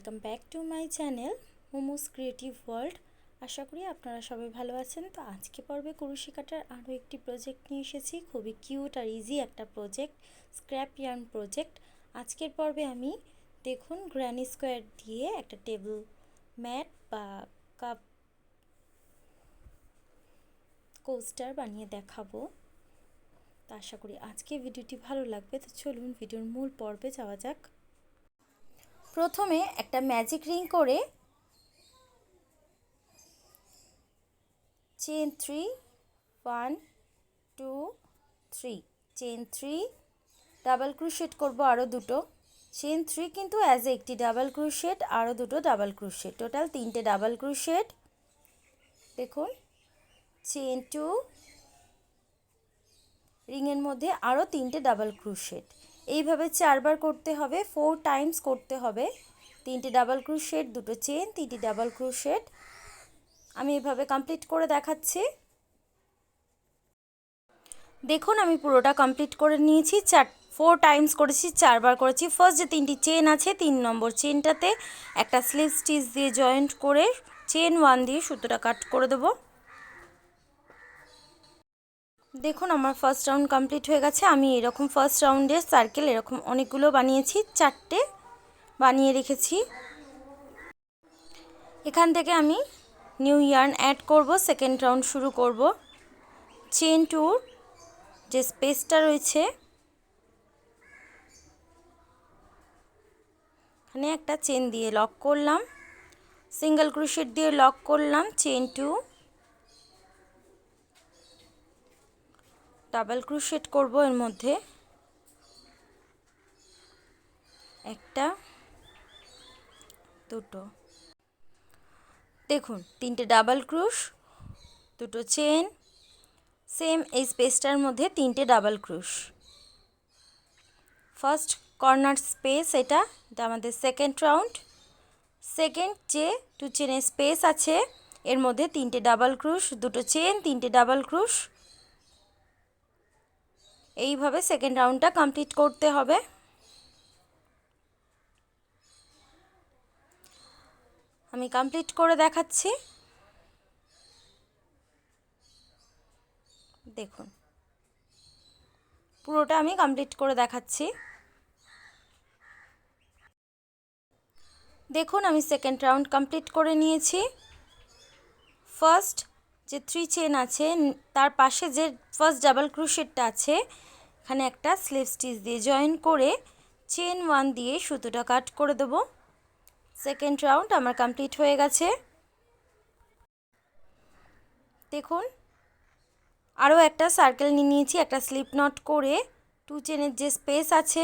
Welcome back to my channel Momos Creative World. আশা করি আপনারা সবাই ভালো আছেন। তো আজকে পর্বে কুরুশি কাটার আরও একটি প্রজেক্ট নিয়ে এসেছি। খুবই কিউট আর ইজি একটা প্রজেক্ট, স্ক্র্যাপ ইয়ার্ন প্রজেক্ট। আজকের পর্বে আমি দেখুন গ্র্যানি স্কোয়ার দিয়ে একটা টেবিল ম্যাট বা কাপ কোস্টার বানিয়ে দেখাবো। তো আশা করি আজকে ভিডিওটি ভালো লাগবে। তো চলুন ভিডিওর মূল পর্বে যাওয়া যাক। প্রথমে একটা ম্যাজিক রিং করে চেন 3 1 2 3 চেন 3 ডাবল ক্রোশেট করব আরও দুটো চেন 3 কিন্তু অ্যাজ একটি ডাবল ক্রোশেট, আরও দুটো ডাবল ক্রোশেট, টোটাল 3টে ডাবল ক্রোশেট। দেখুন চেন 2 রিংয়ের মধ্যে আরও 3টে ডাবল ক্রোশেট। এইভাবে 4বার করতে হবে, 4 টাইমস করতে হবে। 3টে ডাবল ক্রোশেট, দুটো চেন, 3টে ডাবল ক্রোশেট। আমি এভাবে কমপ্লিট করে দেখাচ্ছি। দেখুন আমি পুরোটা কমপ্লিট করে নিয়েছি। 4 টাইমস করেছি, 4বার করেছি। ফার্স্ট যে 3টি চেন আছে, 3 নম্বর চেনটাতে একটা স্লিপ স্টিচ দিয়ে জয়েন্ট করে চেন 1 দিয়ে সুতোটা কাট করে দেব। দেখুন আমার ফার্স্ট রাউন্ড কমপ্লিট হয়ে গেছে। আমি এরকম ফার্স্ট রাউন্ডের সার্কেল এরকম অনেকগুলো বানিয়েছি, 4টে বানিয়ে রেখেছি। এখান থেকে আমি নিউ ইয়ার্ন অ্যাড করব, সেকেন্ড রাউন্ড শুরু করব। চেন 2 যে স্পেসটা রয়েছে এখানে একটা চেন দিয়ে লক করলাম, সিঙ্গেল ক্রোশেট দিয়ে লক করলাম, চেন 2 ডাবল ক্রোশেট করব এর মধ্যে, একটা দুটো। দেখুন 3টে ডাবল ক্রোশ, দুটো চেন, সেম এই স্পেসটার মধ্যে 3টে ডাবল ক্রোশ। ফার্স্ট কর্নার স্পেস এটা আমাদের সেকেন্ড রাউন্ড। সেকেন্ড যে 2 চেনের স্পেস আছে এর মধ্যে 3টে ডাবল ক্রোশ, দুটো চেন, 3টে ডাবল ক্রোশ। এইভাবে সেকেন্ড রাউন্ডটা কমপ্লিট করতে হবে। আমি কমপ্লিট করে দেখাচ্ছি। দেখুন পুরোটা আমি কমপ্লিট করে দেখাচ্ছি। দেখুন আমি সেকেন্ড রাউন্ড কমপ্লিট করে নিয়েছি। ফার্স্ট যে 3 চেন আছে তার পাশে যে ফার্স্ট ডাবল ক্রোশেটটা আছে এখানে একটা স্লিপ স্টিচ দিয়ে জয়েন করে চেন 1 দিয়ে সুতোটা কাট করে দেব। সেকেন্ড রাউন্ড আমার কমপ্লিট হয়ে গেছে। দেখুন আরও একটা সার্কেল নিয়ে নিয়েছি, একটা স্লিপ নট করে 2 চেনের যে স্পেস আছে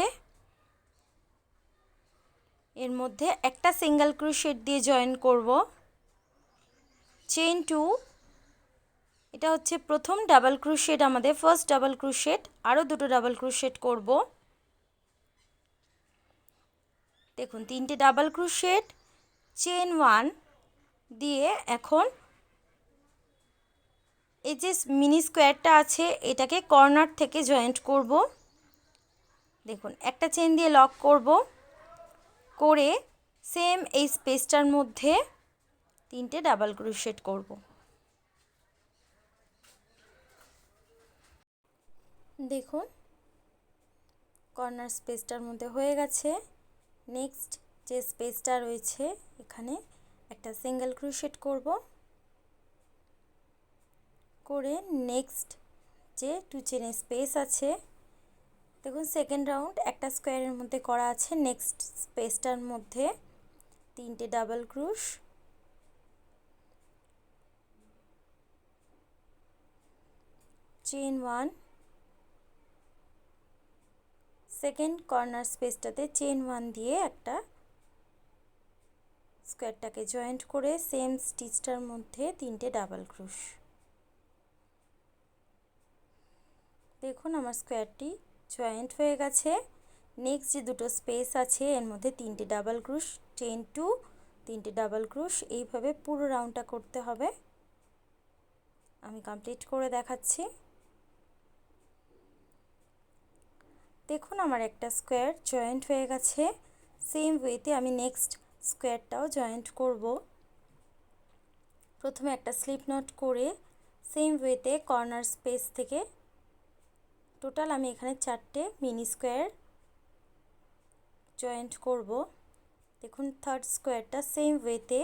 এর মধ্যে একটা সিঙ্গেল ক্রোশেট দিয়ে জয়েন করব। চেন 2 এটা হচ্ছে প্রথম ডাবল ক্রোশেট, আমাদের ফার্স্ট ডাবল ক্রোশেট, আরও দুটো ডাবল ক্রোশেট করব। দেখুন 3টে ডাবল ক্রোশেট, চেন 1 দিয়ে এখন এই যে মিনি স্কোয়ারটা আছে এটাকে কর্নার থেকে জয়েন্ট করব। দেখুন একটা চেন দিয়ে লক করব, করে সেম এই স্পেসটার মধ্যে 3টে ডাবল ক্রোশেট করব। দেখুন কর্নার স্পেসটার মধ্যে হয়ে গেছে। নেক্সট যে স্পেসটা রয়েছে এখানে একটা সিঙ্গেল ক্রোশেট করব, করে নেক্সট যে 2 চেনের স্পেস আছে দেখুন সেকেন্ড রাউন্ড একটা স্কোয়ারের মধ্যে করা আছে, নেক্সট স্পেসটার মধ্যে 3টে double crochet, chain 1, second corner স্পেসটাতে চেন 1 দিয়ে একটা স্কোয়ারটাকে জয়েন্ট করে সেম স্টিচটার মধ্যে 3টে ডাবল ক্রোশ। দেখুন আমার স্কোয়ারটি জয়েন্ট হয়ে গেছে। নেক্সট যে দুটো স্পেস আছে এর মধ্যে 3টে ডাবল ক্রোশ, চেন 2, 3টে ডাবল ক্রোশ। এইভাবে পুরো রাউন্ডটা করতে হবে। আমি কমপ্লিট করে দেখাচ্ছি। দেখুন আমার একটা স্কোয়ার জয়েন্ট হয়ে গেছে। সেম ওয়েতে আমি নেক্সট স্কোয়ারটাও জয়েন্ট করব। প্রথমে একটা স্লিপ নট করে সেম ওয়েতে কর্নার স্পেস থেকে টোটাল আমি এখানে 4টে মিনি স্কোয়ার জয়েন্ট করব। দেখুন থার্ড স্কোয়ারটা সেম ওয়েতে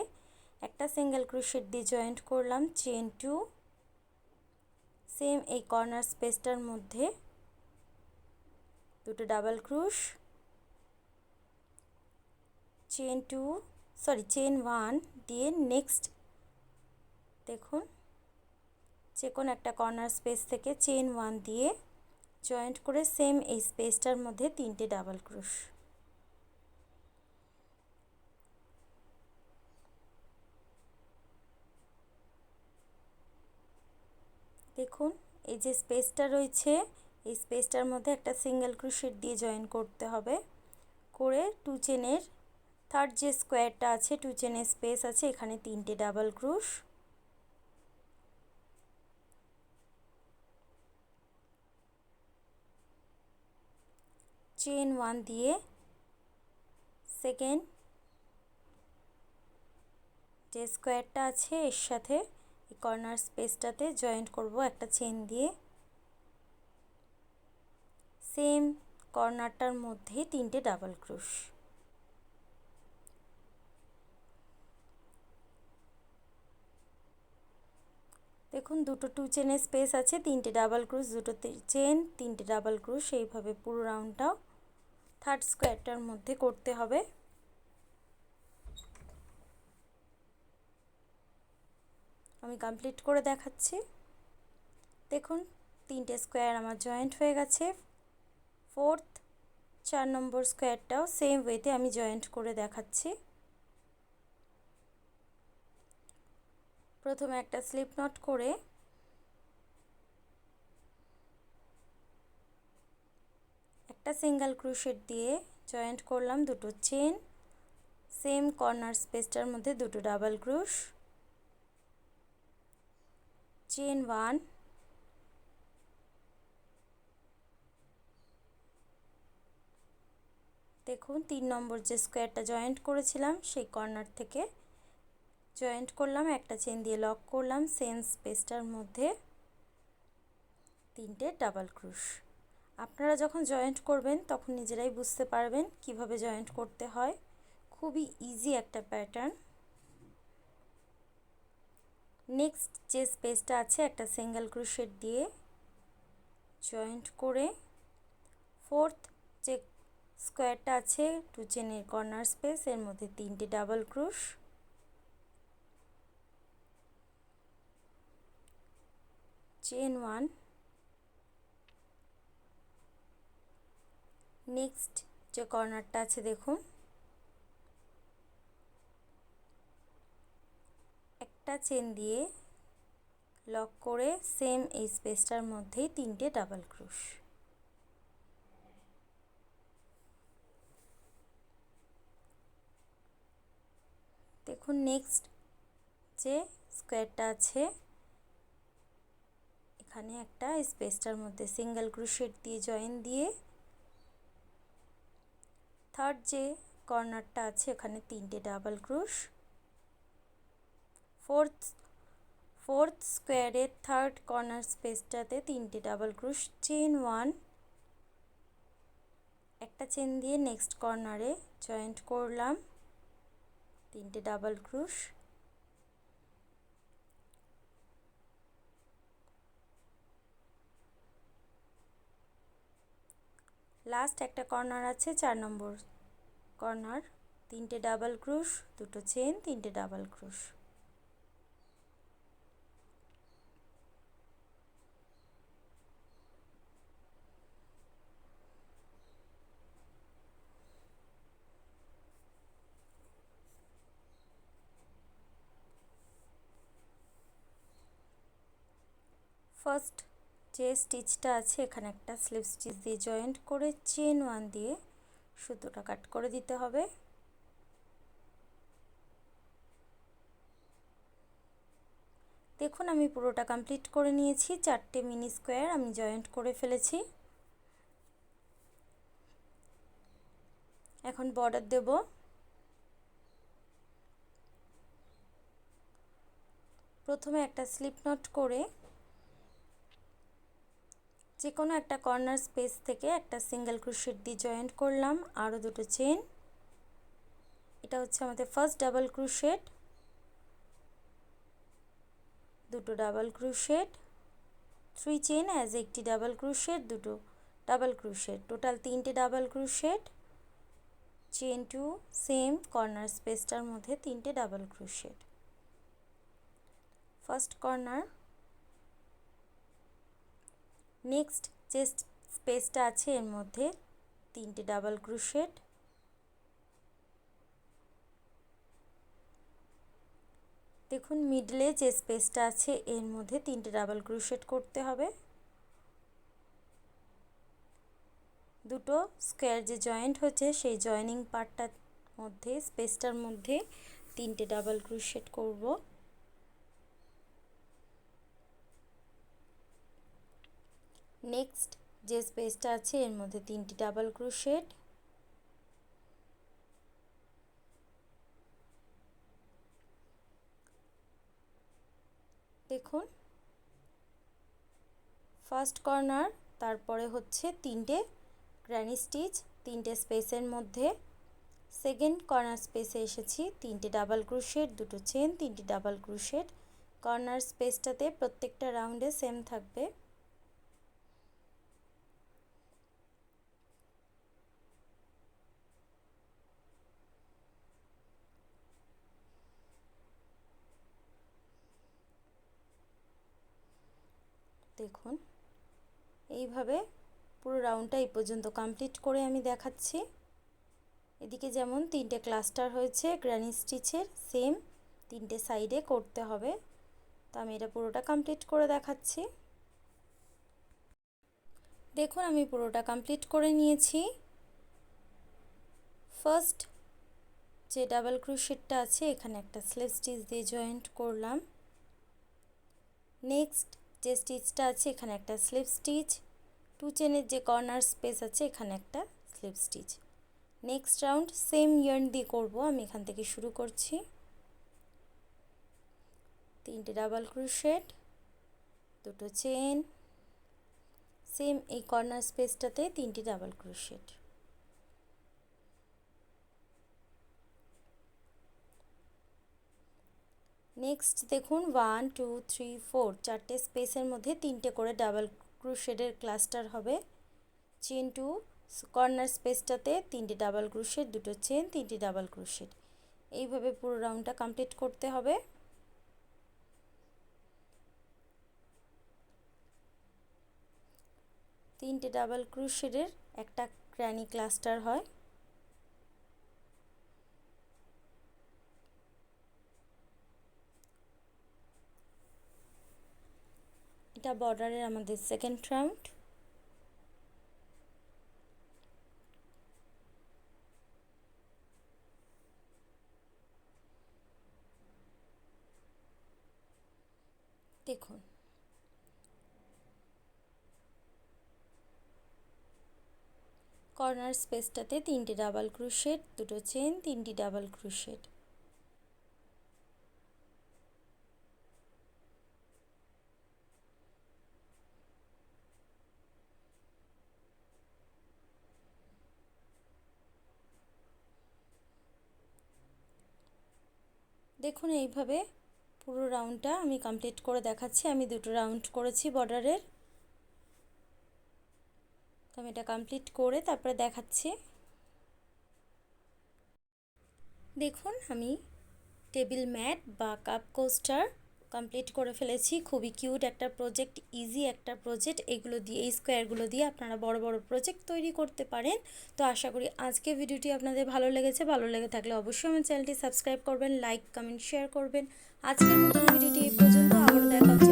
একটা সিঙ্গেল ক্রোশেট দিয়ে জয়েন্ট করলাম, চেন 2, সেম এই কর্নার স্পেসটার মধ্যে দুটো ডাবল ক্রোশ, চেন 1 দিয়ে নেক্সট দেখুন যে কোনো একটা কর্নার স্পেস থেকে চেন 1 দিয়ে জয়েন্ট করে সেম এই স্পেসটার মধ্যে 3টে ডাবল ক্রোশ। দেখুন এই যে স্পেসটা রয়েছে এই স্পেসটার মধ্যে একটা সিঙ্গেল ক্রোশেট দিয়ে জয়েন করতে হবে, করে 2 চেনের থার্ড যে স্কোয়ারটা আছে 2 চেনের স্পেস আছে এখানে 3টে ডাবল ক্রোশ, চেন 1 দিয়ে সেকেন্ড যে স্কোয়ারটা আছে এর সাথে এই কর্নার স্পেসটাতে জয়েন্ট করব একটা চেন দিয়ে, সেম কর্নারটার মধ্যে 3টে ডাবল ক্রোশ। দেখুন দুটো 2 চেনের স্পেস আছে, 3টে ডাবল ক্রোশ, দুটো চেন, 3টে ডাবল ক্রোশ, এইভাবে পুরো রাউন্ডটাও থার্ড স্কোয়ারটার মধ্যে করতে হবে। আমি কমপ্লিট করে দেখাচ্ছি। দেখুন 3টে স্কোয়ার আমার জয়েন্ট হয়ে গেছে। ফোর্থ 4 নম্বর স্কোয়ারটাও সেম ওয়েতে আমি জয়েন্ট করে দেখাচ্ছি। প্রথমে একটা স্লিপ নট করে একটা সিঙ্গেল ক্রোশেট দিয়ে জয়েন্ট করলাম দুটো চেন, সেম কর্নার স্পেসটার মধ্যে দুটো ডাবল ক্রোশ, চেন 1, দেখুন 3 নম্বর যে স্কোয়ারটা জয়েন্ট করেছিলাম সেই কর্নার থেকে জয়েন্ট করলাম, একটা চেন দিয়ে লক করলাম, সেম স্পেসটার মধ্যে 3টে ডাবল ক্রোশ। আপনারা যখন জয়েন্ট করবেন তখন নিজেরাই বুঝতে পারবেন কিভাবে জয়েন্ট করতে হয়, খুবই ইজি একটা প্যাটার্ন। নেক্সট যে স্পেসটা আছে একটা সিঙ্গেল ক্রোশেট দিয়ে জয়েন্ট করে ফোর্থ যে স্কোয়ারটা আছে 2 চেনের কর্নার স্পেস এর মধ্যে 3টে ডাবল ক্রোশ, চেন 1, নেক্সট যে কর্নারটা আছে দেখুন একটা চেন দিয়ে লক করে সেম এই স্পেসটার মধ্যেই 3টে ডাবল ক্রোশ। দেখুন নেক্সট যে স্কোয়ারটা আছে এখানে একটা স্পেসটার মধ্যে সিঙ্গেল ক্রোশেট দিয়ে জয়েন দিয়ে থার্ড যে কর্নারটা আছে এখানে 3টে ডাবল ক্রোশ, ফোর্থ স্কোয়ারের থার্ড কর্নার স্পেসটাতে 3টে ডাবল ক্রোশ, চেন 1, একটা চেন দিয়ে নেক্সট কর্নারে জয়েন্ট করলাম 3টে ডাবল ক্রোশ, লাস্ট একটা কর্নার আছে 4 নম্বর কর্নার 3টে ডাবল ক্রোশ, দুটো চেন, 3টে ডাবল ক্রোশ। ফার্স্ট যে স্টিচটা আছে এখানে একটা স্লিপ স্টিচ দিয়ে জয়েন্ট করে চেন 1 দিয়ে সুতোটা কাট করে দিতে হবে। দেখুন আমি পুরোটা কমপ্লিট করে নিয়েছি, 4টে মিনি স্কোয়ার আমি জয়েন্ট করে ফেলেছি। এখন বর্ডার দেব। প্রথমে একটা স্লিপ নট করে যে কোনো একটা কর্নার স্পেস থেকে একটা সিঙ্গেল ক্রোশেট দিয়ে জয়েন্ট করলাম, আরও দুটো চেন। এটা হচ্ছে আমাদের ফার্স্ট ডাবল ক্রোশেট, দুটো ডাবল ক্রোশেট, 3 চেন অ্যাজ একটি ডাবল ক্রোশেট, দুটো ডাবল ক্রোশেট, টোটাল 3টে double crochet, chain 2, same corner স্পেসটার মধ্যে 3টে double crochet. First corner, next যে স্পেসটা আছে এর মধ্যে 3টে ডাবল ক্রোশেট, দেখুন মিডলে যে স্পেসটা আছে এর মধ্যে 3টে ডাবল ক্রোশেট করতে হবে। দুটো স্কোয়ার যে জয়েন্ট হচ্ছে সেই জয়েনিং পার্টটার মধ্যে স্পেসটার মধ্যে 3টে ডাবল ক্রোশেট করব। নেক্সট যে স্পেসটা আছে এর মধ্যে 3টে ডাবল ক্রোশেট, দেখুন ফার্স্ট কর্নার, তারপরে হচ্ছে 3টে গ্র্যানি স্টিচ, 3টে স্পেসের মধ্যে সেকেন্ড কর্নার স্পেসে এসেছি, 3টে ডাবল ক্রোশেট, দুটো চেন, 3টে ডাবল ক্রোশেট। কর্নার স্পেসটাতে প্রত্যেকটা রাউন্ডে সেম থাকবে। দেখুন এইভাবে পুরো রাউন্ডটা এই পর্যন্ত কমপ্লিট করে আমি দেখাচ্ছি। এদিকে যেমন 3টে ক্লাস্টার হয়েছে গ্র্যানি স্টিচের, সেম 3টে সাইডে করতে হবে। তো আমি এটা পুরোটা কমপ্লিট করে দেখাচ্ছি। দেখুন আমি পুরোটা কমপ্লিট করে নিয়েছি। ফার্স্ট যে ডাবল ক্রোশেটটা আছে এখানে একটা স্লিপ স্টিচ দিয়ে জয়েন্ট করলাম। নেক্সট যে স্টিচটা আছে এখানে একটা স্লিপ স্টিচ, 2 চেনের যে কর্নার স্পেস আছে এখানে একটা slip stitch. Next round same yarn দিয়ে করব, আমি এখান থেকে শুরু করছি। 3টে ডাবল ক্রোশেট, দুটো চেন, সেম এই কর্নার স্পেসটাতে 3টে ডাবল ক্রোশেট। নেক্সট দেখুন 1 2 3 4 চারটে স্পেসের মধ্যে 3টে করে ডাবল ক্রোশেটের ক্লাস্টার হবে। চেন 2, কর্নার স্পেসটাতে 3টে ডাবল ক্রোশেট, দুটো চেন, 3টে ডাবল ক্রোশেট। এইভাবে পুরো রাউন্ডটা কমপ্লিট করতে হবে। তিনটে ডাবল ক্রোশেটের একটা গ্র্যানি ক্লাস্টার হয়। এটা বর্ডারের আমাদের সেকেন্ড রাউন্ড। দেখুন কর্নার স্পেসটাতে 3টে ডাবল ক্রোশেট, দুটো চেন, 3টে ডাবল ক্রোশেট। দেখুন এইভাবে পুরো রাউন্ডটা আমি কমপ্লিট করে দেখাচ্ছি। আমি দুটো রাউন্ড করেছি বর্ডারের, তো আমি এটা কমপ্লিট করে তারপরে দেখাচ্ছি। দেখুন আমি টেবিল ম্যাট বা কাপ কোস্টার কমপ্লিট করে ফেলেছি। খুবই কিউট একটা প্রজেক্ট, ইজি একটা প্রজেক্ট। এগুলো দিয়ে, এই স্কোয়ারগুলো দিয়ে আপনারা বড় বড় প্রজেক্ট তৈরি করতে পারেন। তো আশা করি আজকে ভিডিওটি আপনাদের ভালো লেগেছে। ভালো লেগে থাকলে অবশ্যই আমার চ্যানেলটি সাবস্ক্রাইব করবেন, লাইক কমেন্ট শেয়ার করবেন। আজকের মতন ভিডিওটি এই পর্যন্ত, আবারও দেখা হচ্ছে